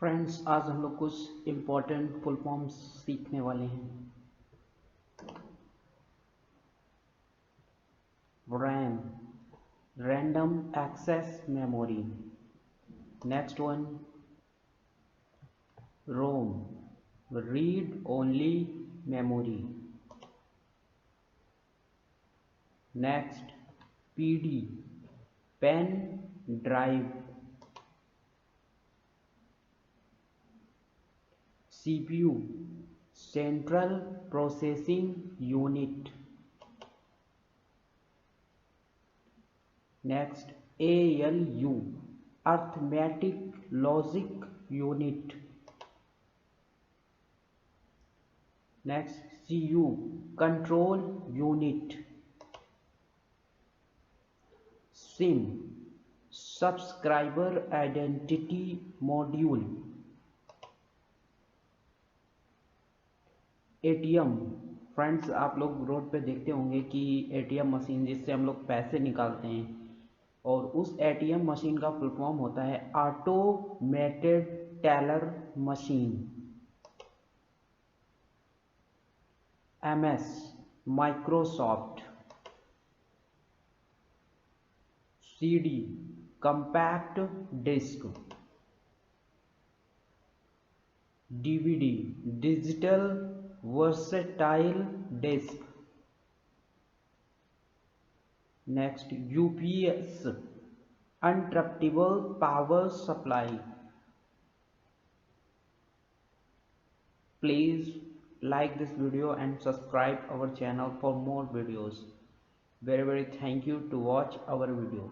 Friends, आज हम लोग कुछ इम्पोर्टेंट फुल फॉर्म्स सीखने वाले हैं। RAM, random access memory. Next one, ROM, read only memory. Next, PD, pen drive. CPU, central processing unit. Next, ALU, arithmetic logic unit. Next, CU, control unit. SIM, subscriber identity module. ATM, friends आप लोग road पे देखते होंगे कि ATM machine जिससे हम लोग पैसे निकालते हैं, और उस ATM मशीन का फुल फॉर्म होता है automated teller machine. MS, Microsoft. CD, compact disk. DVD, digital versatile disk. Next, UPS, uninterruptible power supply. Please like this video and subscribe our channel for more videos. Very thank you to watch our video.